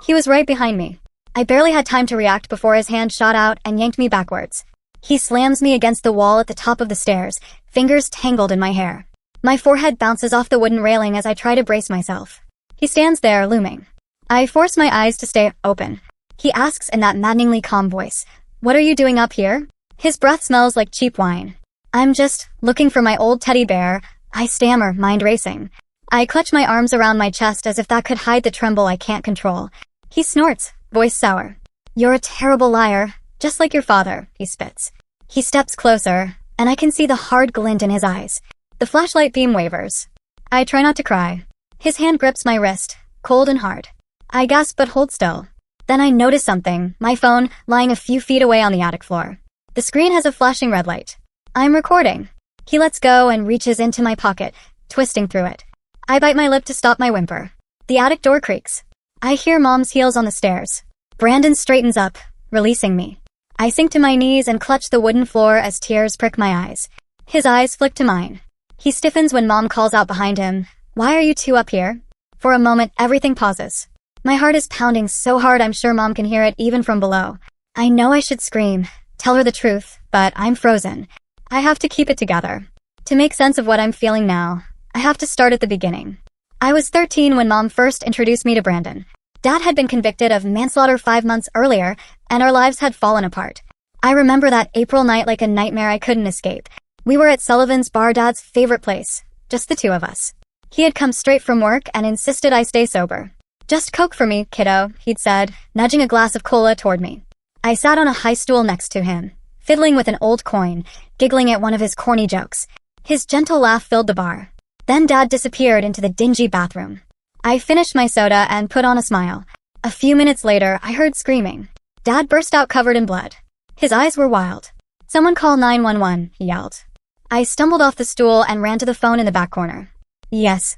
He was right behind me. I barely had time to react before his hand shot out and yanked me backwards. He slams me against the wall at the top of the stairs, fingers tangled in my hair. My forehead bounces off the wooden railing as I try to brace myself. He stands there, looming. I force my eyes to stay open. He asks in that maddeningly calm voice, "What are you doing up here?" His breath smells like cheap wine. "I'm just looking for my old teddy bear," I stammer, mind racing. I clutch my arms around my chest as if that could hide the tremble I can't control. He snorts, voice sour. "You're a terrible liar, just like your father," he spits. He steps closer, and I can see the hard glint in his eyes. The flashlight beam wavers. I try not to cry. His hand grips my wrist, cold and hard. I gasp but hold still. Then I notice something, my phone lying a few feet away on the attic floor. The screen has a flashing red light. I'm recording. He lets go and reaches into my pocket, twisting through it. I bite my lip to stop my whimper. The attic door creaks. I hear Mom's heels on the stairs. Brandon straightens up, releasing me. I sink to my knees and clutch the wooden floor as tears prick my eyes. His eyes flick to mine. He stiffens when Mom calls out behind him, "Why are you two up here?" For a moment, everything pauses. My heart is pounding so hard I'm sure Mom can hear it even from below. I know I should scream, tell her the truth, but I'm frozen. I have to keep it together. To make sense of what I'm feeling now, I have to start at the beginning. I was 13 when Mom first introduced me to Brandon. Dad had been convicted of manslaughter 5 months earlier, and our lives had fallen apart. I remember that April night like a nightmare I couldn't escape. We were at Sullivan's bar, Dad's favorite place, just the two of us. He had come straight from work and insisted I stay sober. "Just Coke for me, kiddo," he'd said, nudging a glass of cola toward me. I sat on a high stool next to him, fiddling with an old coin, giggling at one of his corny jokes. His gentle laugh filled the bar. Then Dad disappeared into the dingy bathroom. I finished my soda and put on a smile. A few minutes later, I heard screaming. Dad burst out covered in blood. His eyes were wild. "Someone call 911, he yelled. I stumbled off the stool and ran to the phone in the back corner. Yes,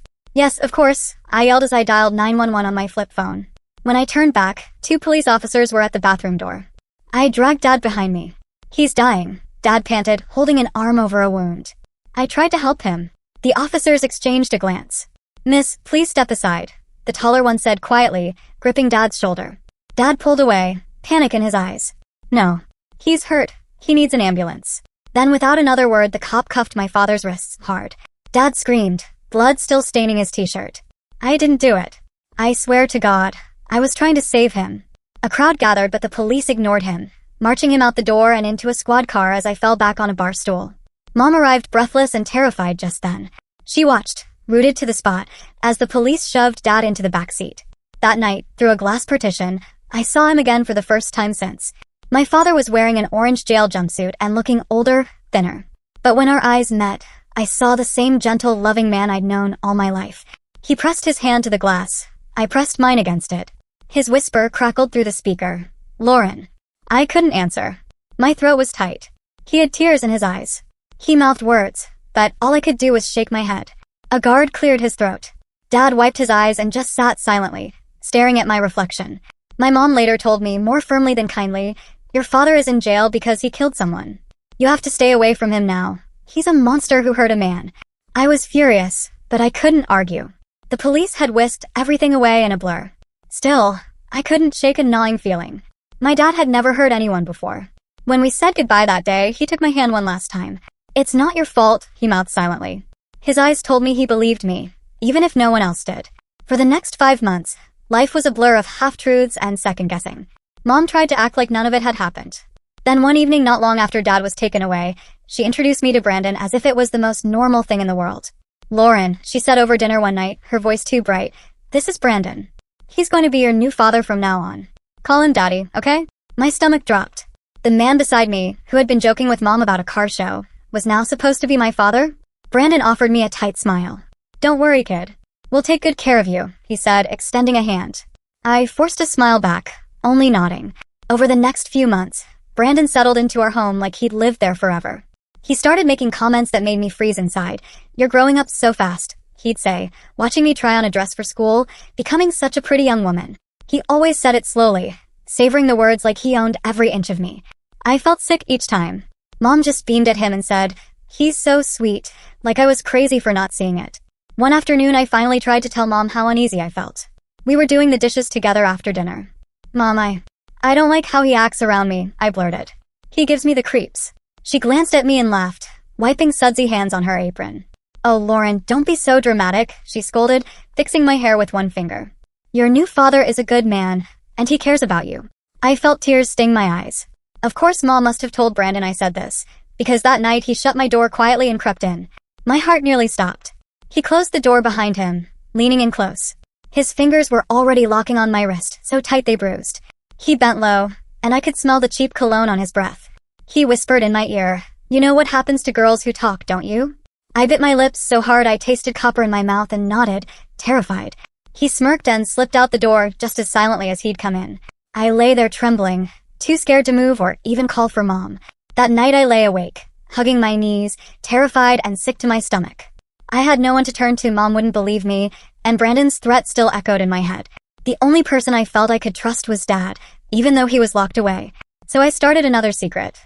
of course, I yelled as I dialed 911 on my flip phone. When I turned back, 2 police officers were at the bathroom door. I dragged Dad behind me. "He's dying," Dad panted, holding an arm over a wound. I tried to help him. The officers exchanged a glance. "Miss, please step aside," the taller one said quietly, gripping Dad's shoulder. Dad pulled away, panic in his eyes. "No. He's hurt. He needs an ambulance." Then without another word, the cop cuffed my father's wrists hard. Dad screamed, blood still staining his t-shirt. "I didn't do it. I swear to God. I was trying to save him." A crowd gathered, but the police ignored him, marching him out the door and into a squad car as I fell back on a bar stool. Mom arrived breathless and terrified just then. She watched, rooted to the spot, as the police shoved Dad into the back seat. That night, through a glass partition, I saw him again for the first time since. My father was wearing an orange jail jumpsuit and looking older, thinner. But when our eyes met, I saw the same gentle, loving man I'd known all my life. He pressed his hand to the glass. I pressed mine against it. His whisper crackled through the speaker. "Lauren." I couldn't answer. My throat was tight. He had tears in his eyes. He mouthed words, but all I could do was shake my head. A guard cleared his throat. Dad wiped his eyes and just sat silently, staring at my reflection. My mom later told me, more firmly than kindly, "Your father is in jail because he killed someone. You have to stay away from him now. He's a monster who hurt a man." I was furious, but I couldn't argue. The police had whisked everything away in a blur. Still, I couldn't shake a gnawing feeling. My dad had never hurt anyone before. When we said goodbye that day, he took my hand one last time. "It's not your fault," he mouthed silently. His eyes told me he believed me, even if no one else did. For the next 5 months, life was a blur of half-truths and second-guessing. Mom tried to act like none of it had happened. Then one evening not long after Dad was taken away, she introduced me to Brandon as if it was the most normal thing in the world. "Lauren," she said over dinner one night, her voice too bright, "this is Brandon. He's going to be your new father from now on. Call him Daddy, okay?" My stomach dropped. The man beside me, who had been joking with Mom about a car show, was now supposed to be my father? Brandon offered me a tight smile. "Don't worry, kid. We'll take good care of you," he said, extending a hand. I forced a smile back, only nodding. Over the next few months, Brandon settled into our home like he'd lived there forever. He started making comments that made me freeze inside. "You're growing up so fast," he'd say, watching me try on a dress for school, becoming such a pretty young woman. He always said it slowly, savoring the words like he owned every inch of me. I felt sick each time. Mom just beamed at him and said, "He's so sweet," like I was crazy for not seeing it. One afternoon I finally tried to tell Mom how uneasy I felt. We were doing the dishes together after dinner. Mom, I don't like how he acts around me, I blurted. He gives me the creeps. She glanced at me and laughed, wiping sudsy hands on her apron. Oh, Lauren, don't be so dramatic, she scolded, fixing my hair with one finger. Your new father is a good man, and he cares about you. I felt tears sting my eyes. Of course Mom must have told Brandon I said this, because that night he shut my door quietly and crept in. My heart nearly stopped. He closed the door behind him, leaning in close. His fingers were already locking on my wrist, so tight they bruised. He bent low, and I could smell the cheap cologne on his breath. He whispered in my ear, "You know what happens to girls who talk, don't you?" I bit my lips so hard I tasted copper in my mouth and nodded, terrified. He smirked and slipped out the door just as silently as he'd come in. I lay there trembling, too scared to move or even call for Mom. That night I lay awake, hugging my knees, terrified and sick to my stomach. I had no one to turn to. Mom wouldn't believe me, and Brandon's threat still echoed in my head. The only person I felt I could trust was Dad, even though he was locked away. So I started another secret.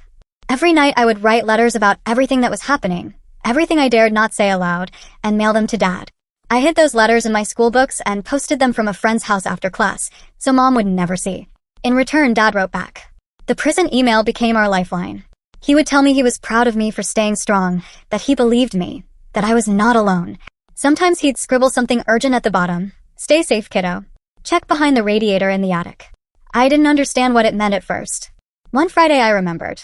Every night I would write letters about everything that was happening, everything I dared not say aloud, and mail them to Dad. I hid those letters in my school books and posted them from a friend's house after class, so Mom would never see. In return, Dad wrote back. The prison email became our lifeline. He would tell me he was proud of me for staying strong, that he believed me, that I was not alone. Sometimes he'd scribble something urgent at the bottom. Stay safe, kiddo. Check behind the radiator in the attic. I didn't understand what it meant at first. One Friday I remembered.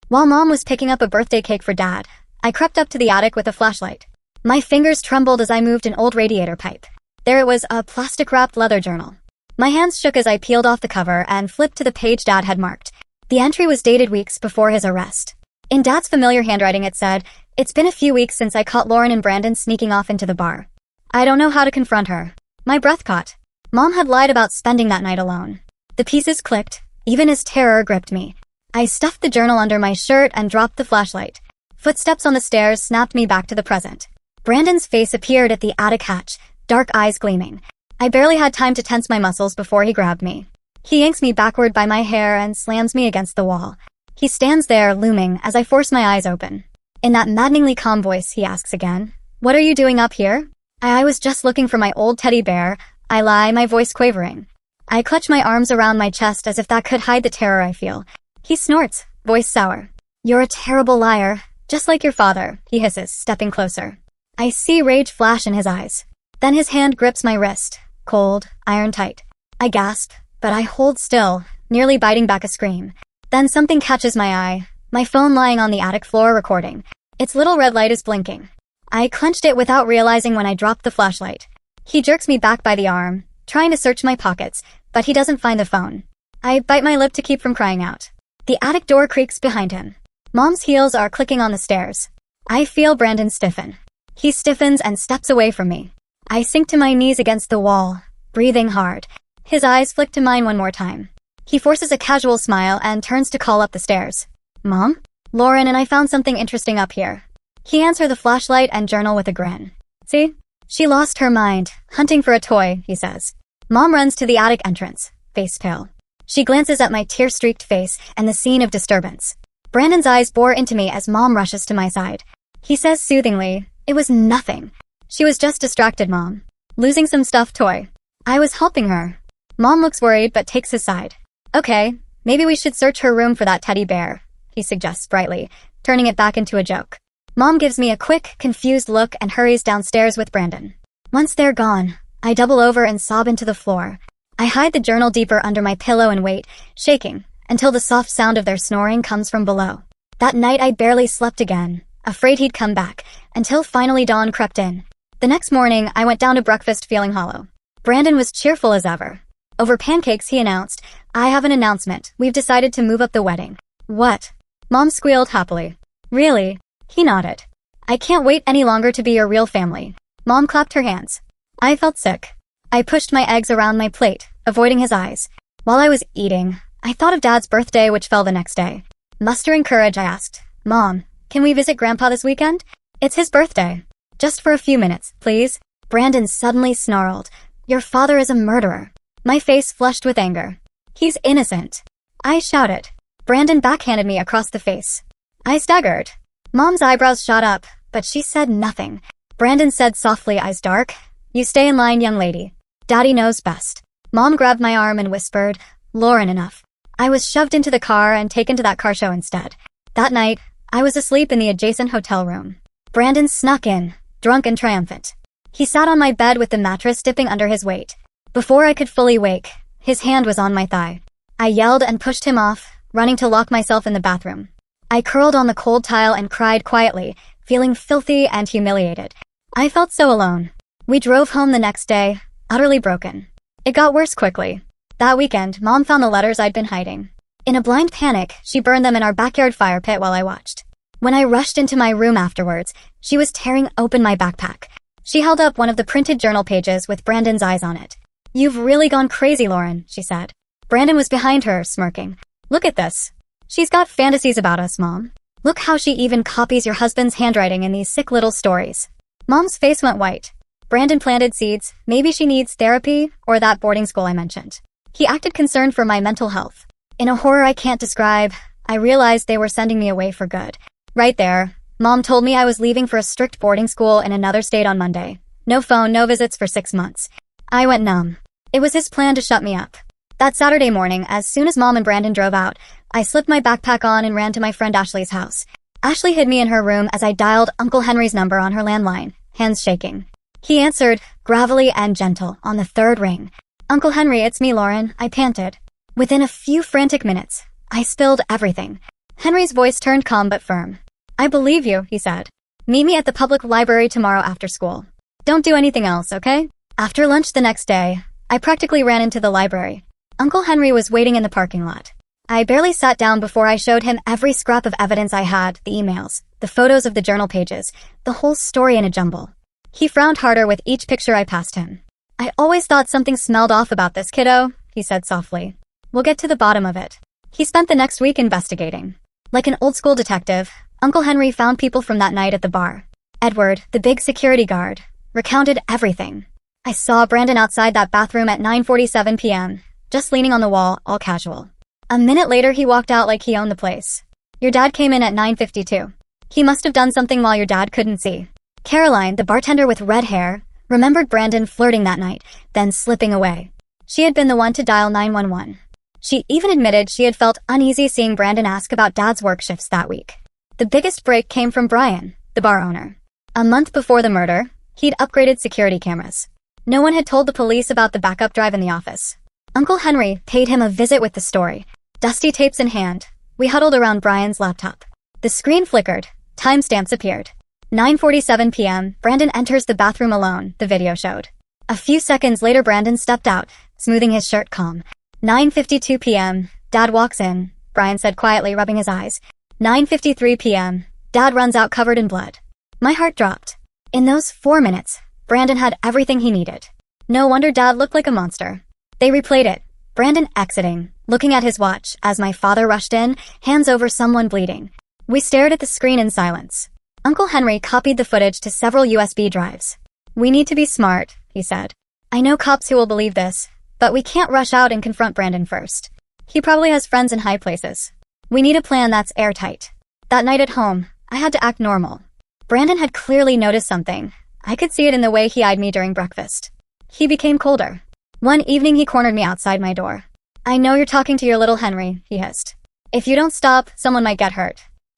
While Mom was picking up a birthday cake for Dad, I crept up to the attic with a flashlight. My fingers trembled as I moved an old radiator pipe. There it was, a plastic-wrapped leather journal. My hands shook as I peeled off the cover and flipped to the page Dad had marked. The entry was dated weeks before his arrest. In Dad's familiar handwriting it said, "It's been a few weeks since I caught Lauren and Brandon sneaking off into the bar. I don't know how to confront her." My breath caught. Mom had lied about spending that night alone. The pieces clicked, even as terror gripped me. I stuffed the journal under my shirt and dropped the flashlight. Footsteps on the stairs snapped me back to the present. Brandon's face appeared at the attic hatch, dark eyes gleaming. I barely had time to tense my muscles before he grabbed me. He yanks me backward by my hair and slams me against the wall. He stands there, looming, as I force my eyes open. In that maddeningly calm voice, he asks again, "What are you doing up here?" I was just looking for my old teddy bear, I lie, my voice quavering. I clutch my arms around my chest as if that could hide the terror I feel. He snorts, voice sour. "You're a terrible liar, just like your father," he hisses, stepping closer. I see rage flash in his eyes. Then his hand grips my wrist, cold, iron tight. I gasp, but I hold still, nearly biting back a scream. Then something catches my eye, my phone lying on the attic floor recording. Its little red light is blinking. I clenched it without realizing when I dropped the flashlight. He jerks me back by the arm, trying to search my pockets, but he doesn't find the phone. I bite my lip to keep from crying out. The attic door creaks behind him. Mom's heels are clicking on the stairs. I feel Brandon stiffen. He stiffens and steps away from me. I sink to my knees against the wall, breathing hard. His eyes flick to mine one more time. He forces a casual smile and turns to call up the stairs. "Mom? Lauren and I found something interesting up here." He hands her the flashlight and journal with a grin. "See? She lost her mind, hunting for a toy," he says. Mom runs to the attic entrance, face pale. She glances at my tear-streaked face and the scene of disturbance. Brandon's eyes bore into me as Mom rushes to my side. He says soothingly, "It was nothing. She was just distracted, Mom. Losing some stuffed toy. I was helping her." Mom looks worried but takes his side. "Okay, maybe we should search her room for that teddy bear," he suggests brightly, turning it back into a joke. Mom gives me a quick, confused look and hurries downstairs with Brandon. Once they're gone, I double over and sob into the floor. I hide the journal deeper under my pillow and wait, shaking, until the soft sound of their snoring comes from below. That night I barely slept again, afraid he'd come back, until finally dawn crept in. The next morning, I went down to breakfast feeling hollow. Brandon was cheerful as ever. Over pancakes, he announced, "I have an announcement. We've decided to move up the wedding." "What?" Mom squealed happily. "Really?" He nodded. "I can't wait any longer to be your real family." Mom clapped her hands. I felt sick. I pushed my eggs around my plate, avoiding his eyes. While I was eating, I thought of Dad's birthday, which fell the next day. Mustering courage, I asked, "Mom, can we visit Grandpa this weekend? It's his birthday. Just for a few minutes, please." Brandon suddenly snarled, "Your father is a murderer." My face flushed with anger. "He's innocent." I shouted. Brandon backhanded me across the face. I staggered. Mom's eyebrows shot up, but she said nothing. Brandon said softly, eyes dark, "You stay in line, young lady. Daddy knows best." Mom grabbed my arm and whispered, "Lauren, enough." I was shoved into the car and taken to that car show instead. That night, I was asleep in the adjacent hotel room. Brandon snuck in, drunk and triumphant. He sat on my bed with the mattress dipping under his weight. Before I could fully wake, his hand was on my thigh. I yelled and pushed him off, running to lock myself in the bathroom. I curled on the cold tile and cried quietly, feeling filthy and humiliated. I felt so alone. We drove home the next day, utterly broken. It got worse quickly. That weekend, Mom found the letters I'd been hiding. In a blind panic, she burned them in our backyard fire pit while I watched. When I rushed into my room afterwards, she was tearing open my backpack. She held up one of the printed journal pages with Brandon's eyes on it. "You've really gone crazy, Lauren," she said. Brandon was behind her, smirking. "Look at this. She's got fantasies about us, Mom. Look how she even copies your husband's handwriting in these sick little stories." Mom's face went white. Brandon planted seeds. Maybe she needs therapy or that boarding school I mentioned. He acted concerned for my mental health. In a horror I can't describe, I realized they were sending me away for good. Right there, Mom told me I was leaving for a strict boarding school in another state on Monday. No phone, no visits for 6 months. I went numb. It was his plan to shut me up. That Saturday morning, as soon as Mom and Brandon drove out, I slipped my backpack on and ran to my friend Ashley's house. Ashley hid me in her room as I dialed Uncle Henry's number on her landline, hands shaking. He answered, gravelly and gentle, on the third ring. "Uncle Henry, it's me, Lauren," I panted. Within a few frantic minutes, I spilled everything. Henry's voice turned calm but firm. "I believe you," he said. "Meet me at the public library tomorrow after school. Don't do anything else, okay?" After lunch the next day, I practically ran into the library. Uncle Henry was waiting in the parking lot. I barely sat down before I showed him every scrap of evidence I had, the emails, the photos of the journal pages, the whole story in a jumble. He frowned harder with each picture I passed him. "I always thought something smelled off about this, kiddo," he said softly. "We'll get to the bottom of it." He spent the next week investigating. Like an old-school detective, Uncle Henry found people from that night at the bar. Edward, the big security guard, recounted everything. I saw Brandon outside that bathroom at 9:47 p.m., just leaning on the wall, all casual. A minute later, he walked out like he owned the place. Your dad came in at 9:52. He must have done something while your dad couldn't see. Caroline, the bartender with red hair, remembered Brandon flirting that night, then slipping away. She had been the one to dial 911. She even admitted she had felt uneasy seeing Brandon ask about Dad's work shifts that week. The biggest break came from Brian, the bar owner. A month before the murder, he'd upgraded security cameras. No one had told the police about the backup drive in the office. Uncle Henry paid him a visit with the story. Dusty tapes in hand, we huddled around Brian's laptop. The screen flickered. Timestamps appeared. 9:47 p.m., Brandon enters the bathroom alone, the video showed. A few seconds later, Brandon stepped out, smoothing his shirt calm. 9:52 p.m., Dad walks in, Brian said quietly, rubbing his eyes. 9:53 p.m., Dad runs out covered in blood. My heart dropped. In those 4 minutes, Brandon had everything he needed. No wonder Dad looked like a monster. They replayed it. Brandon exiting, looking at his watch as my father rushed in, hands over someone bleeding. We stared at the screen in silence. Uncle Henry copied the footage to several USB drives. "We need to be smart," he said. "I know cops who will believe this, but we can't rush out and confront Brandon first. He probably has friends in high places. We need a plan that's airtight." That night at home, I had to act normal. Brandon had clearly noticed something. I could see it in the way he eyed me during breakfast. He became colder. One evening he cornered me outside my door. "I know you're talking to your little Henry," he hissed. "If you don't stop, someone might get hurt.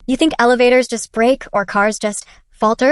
You think elevators just break or cars just falter?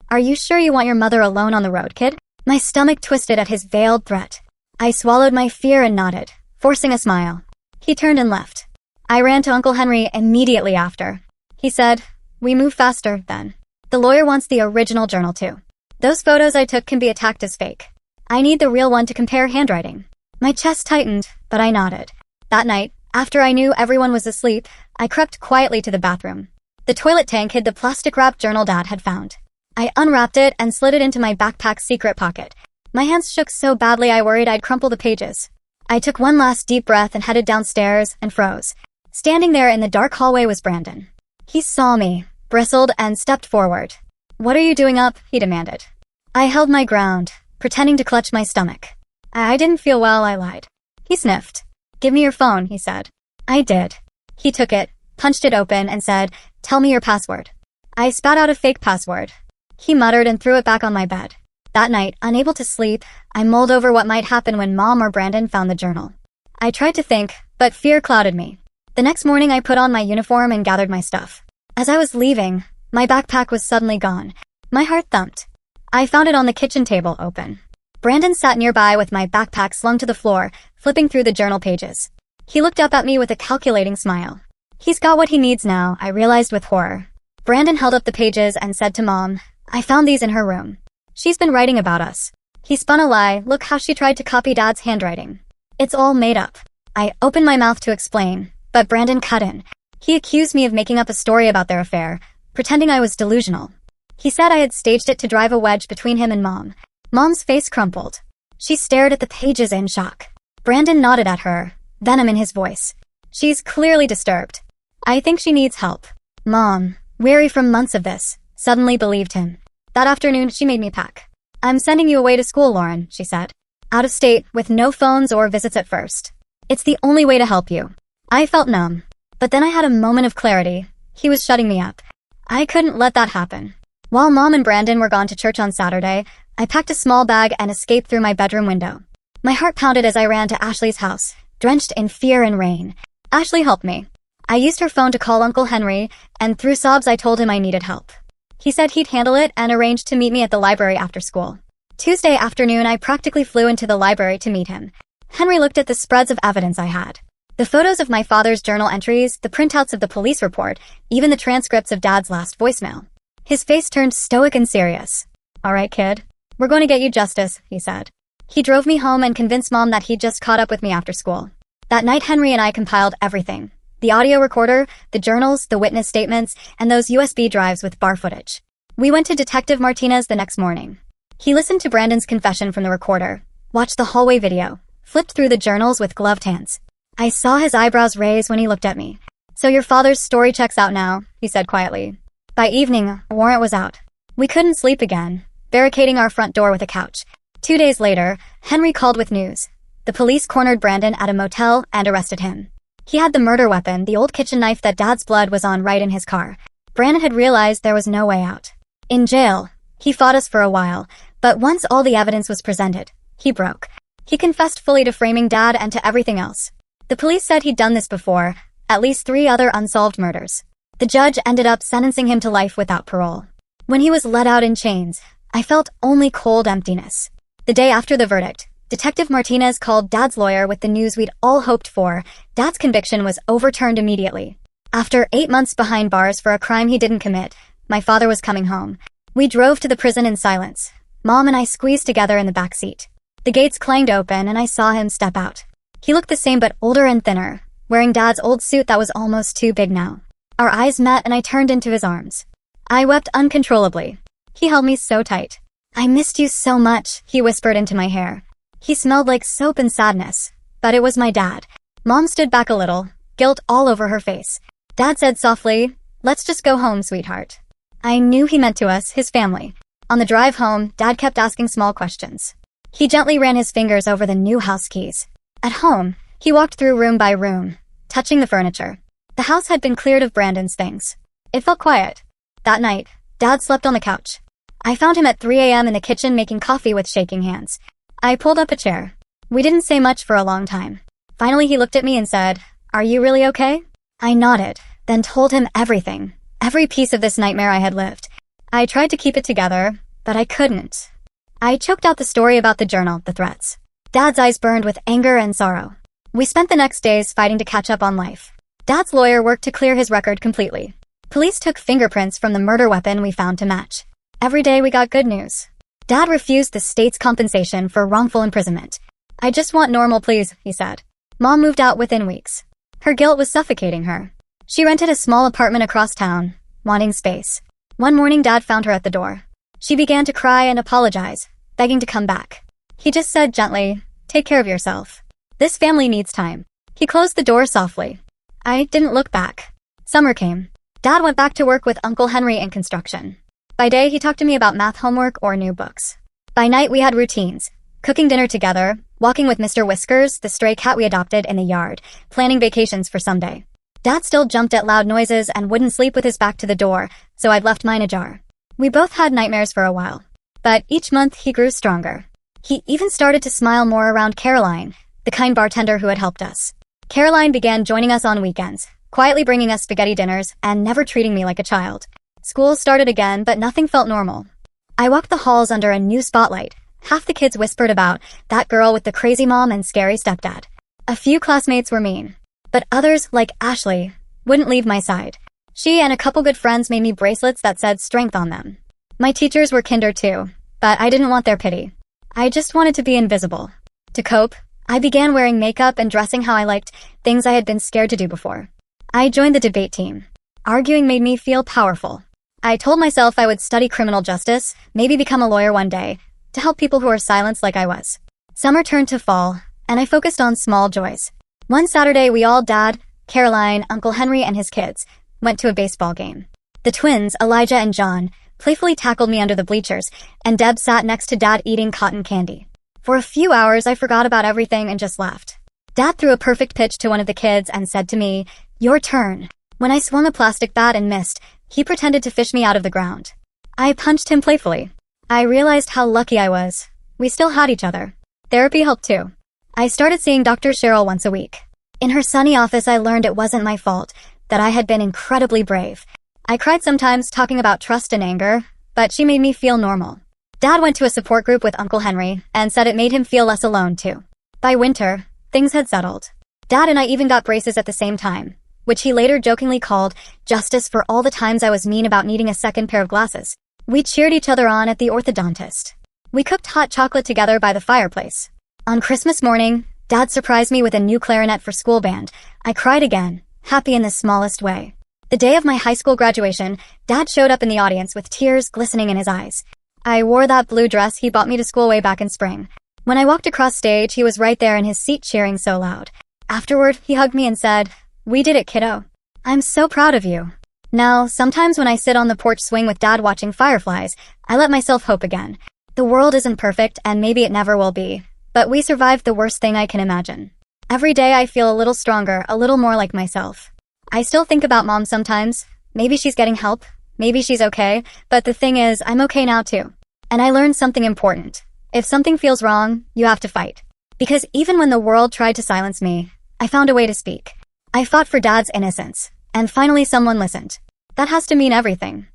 Are you sure you want your mother alone on the road, kid?" My stomach twisted at his veiled threat. I swallowed my fear and nodded, forcing a smile. He turned and left. I ran to Uncle Henry immediately after. He said, "We move faster, then. The lawyer wants the original journal too. Those photos I took can be attacked as fake. I need the real one to compare handwriting." My chest tightened, but I nodded. That night, after I knew everyone was asleep, I crept quietly to the bathroom. The toilet tank hid the plastic-wrapped journal Dad had found. I unwrapped it and slid it into my backpack's secret pocket. My hands shook so badly I worried I'd crumple the pages. I took one last deep breath and headed downstairs and froze. Standing there in the dark hallway was Brandon. He saw me, bristled, and stepped forward. "What are you doing up?" he demanded. I held my ground, pretending to clutch my stomach. "I didn't feel well," I lied. He sniffed. "Give me your phone," he said. I did. He took it, punched it open, and said, "Tell me your password." I spat out a fake password. He muttered and threw it back on my bed. That night, unable to sleep, I mulled over what might happen when Mom or Brandon found the journal. I tried to think, but fear clouded me. The next morning I put on my uniform and gathered my stuff. As I was leaving, my backpack was suddenly gone. My heart thumped. I found it on the kitchen table open. Brandon sat nearby with my backpack slung to the floor, flipping through the journal pages. He looked up at me with a calculating smile. He's got what he needs now, I realized with horror. Brandon held up the pages and said to Mom, I found these in her room. She's been writing about us. He spun a lie, look how she tried to copy Dad's handwriting. It's all made up. I opened my mouth to explain, but Brandon cut in. He accused me of making up a story about their affair, pretending I was delusional. He said I had staged it to drive a wedge between him and Mom. Mom's face crumpled. She stared at the pages in shock. Brandon nodded at her, venom in his voice. She's clearly disturbed. I think she needs help. Mom, weary from months of this, suddenly believed him. That afternoon, she made me pack. I'm sending you away to school, Lauren, she said. Out of state, with no phones or visits at first. It's the only way to help you. I felt numb. But then I had a moment of clarity. He was shutting me up. I couldn't let that happen. While Mom and Brandon were gone to church on Saturday, I packed a small bag and escaped through my bedroom window. My heart pounded as I ran to Ashley's house, drenched in fear and rain. Ashley helped me. I used her phone to call Uncle Henry, and through sobs I told him I needed help. He said he'd handle it and arranged to meet me at the library after school. Tuesday afternoon, I practically flew into the library to meet him. Henry looked at the spreads of evidence I had. The photos of my father's journal entries, the printouts of the police report, even the transcripts of Dad's last voicemail. His face turned stoic and serious. All right, kid. We're going to get you justice, he said. He drove me home and convinced Mom that he'd just caught up with me after school. That night, Henry and I compiled everything. The audio recorder, the journals, the witness statements, and those USB drives with bar footage. We went to Detective Martinez the next morning. He listened to Brandon's confession from the recorder, watched the hallway video, flipped through the journals with gloved hands. I saw his eyebrows raise when he looked at me. So your father's story checks out now, he said quietly. By evening, a warrant was out. We couldn't sleep again, barricading our front door with a couch. 2 days later, Henry called with news. The police cornered Brandon at a motel and arrested him. He had the murder weapon, the old kitchen knife that Dad's blood was on, right in his car. Brandon had realized there was no way out. In jail, he fought us for a while, but once all the evidence was presented, he broke. He confessed fully to framing Dad and to everything else. The police said he'd done this before, at least 3 other unsolved murders. The judge ended up sentencing him to life without parole. When he was let out in chains, I felt only cold emptiness. The day after the verdict, Detective Martinez called Dad's lawyer with the news we'd all hoped for. Dad's conviction was overturned immediately. After 8 months behind bars for a crime he didn't commit, my father was coming home. We drove to the prison in silence. Mom and I squeezed together in the back seat. The gates clanged open and I saw him step out. He looked the same but older and thinner, wearing Dad's old suit that was almost too big now. Our eyes met and I turned into his arms. I wept uncontrollably. He held me so tight. I missed you so much, he whispered into my hair. He smelled like soap and sadness, but it was my dad. Mom stood back a little, guilt all over her face. Dad said softly, "Let's just go home, sweetheart." I knew he meant to us, his family. On the drive home, Dad kept asking small questions. He gently ran his fingers over the new house keys. At home, he walked through room by room, touching the furniture. The house had been cleared of Brandon's things. It felt quiet. That night, Dad slept on the couch. I found him at 3 a.m. in the kitchen making coffee with shaking hands. I pulled up a chair. We didn't say much for a long time. Finally, he looked at me and said, "Are you really okay?" I nodded, then told him everything, every piece of this nightmare I had lived. I tried to keep it together, but I couldn't. I choked out the story about the journal, the threats. Dad's eyes burned with anger and sorrow. We spent the next days fighting to catch up on life. Dad's lawyer worked to clear his record completely. Police took fingerprints from the murder weapon we found to match. Every day we got good news. Dad refused the state's compensation for wrongful imprisonment. "I just want normal, please," he said. Mom moved out within weeks. Her guilt was suffocating her. She rented a small apartment across town, wanting space. One morning, Dad found her at the door. She began to cry and apologize, begging to come back. He just said gently, "Take care of yourself. This family needs time." He closed the door softly. I didn't look back. Summer came. Dad went back to work with Uncle Henry in construction. By day, he talked to me about math homework or new books. By night, we had routines. Cooking dinner together, walking with Mr. Whiskers, the stray cat we adopted, in the yard, planning vacations for someday. Dad still jumped at loud noises and wouldn't sleep with his back to the door, so I'd left mine ajar. We both had nightmares for a while. But each month he grew stronger. He even started to smile more around Caroline, the kind bartender who had helped us. Caroline began joining us on weekends, quietly bringing us spaghetti dinners and never treating me like a child. School started again, but nothing felt normal. I walked the halls under a new spotlight. Half the kids whispered about that girl with the crazy mom and scary stepdad. A few classmates were mean, but others, like Ashley, wouldn't leave my side. She and a couple good friends made me bracelets that said strength on them. My teachers were kinder too, but I didn't want their pity. I just wanted to be invisible. To cope, I began wearing makeup and dressing how I liked, things I had been scared to do before. I joined the debate team. Arguing made me feel powerful. I told myself I would study criminal justice, maybe become a lawyer one day, to help people who are silenced like I was. Summer turned to fall, and I focused on small joys. One Saturday, we all, Dad, Caroline, Uncle Henry, and his kids, went to a baseball game. The twins, Elijah and John, playfully tackled me under the bleachers, and Deb sat next to Dad eating cotton candy. For a few hours, I forgot about everything and just laughed. Dad threw a perfect pitch to one of the kids and said to me, "Your turn." When I swung a plastic bat and missed, he pretended to fish me out of the ground. I punched him playfully. I realized how lucky I was. We still had each other. Therapy helped too. I started seeing Dr. Cheryl once a week. In her sunny office, I learned it wasn't my fault, that I had been incredibly brave. I cried sometimes talking about trust and anger, but she made me feel normal. Dad went to a support group with Uncle Henry and said it made him feel less alone too. By winter, things had settled. Dad and I even got braces at the same time, which he later jokingly called justice for all the times I was mean about needing a second pair of glasses. We cheered each other on at the orthodontist. We cooked hot chocolate together by the fireplace. On Christmas morning, Dad surprised me with a new clarinet for school band. I cried again, happy in the smallest way. The day of my high school graduation, Dad showed up in the audience with tears glistening in his eyes. I wore that blue dress he bought me to school way back in spring. When I walked across stage, he was right there in his seat cheering so loud. Afterward, he hugged me and said, "We did it, kiddo. I'm so proud of you." Now, sometimes when I sit on the porch swing with Dad watching fireflies, I let myself hope again. The world isn't perfect, and maybe it never will be, but we survived the worst thing I can imagine. Every day I feel a little stronger, a little more like myself. I still think about Mom sometimes. Maybe she's getting help. Maybe she's okay. But the thing is, I'm okay now too. And I learned something important. If something feels wrong, you have to fight. Because even when the world tried to silence me, I found a way to speak. I fought for Dad's innocence. And finally someone listened. That has to mean everything.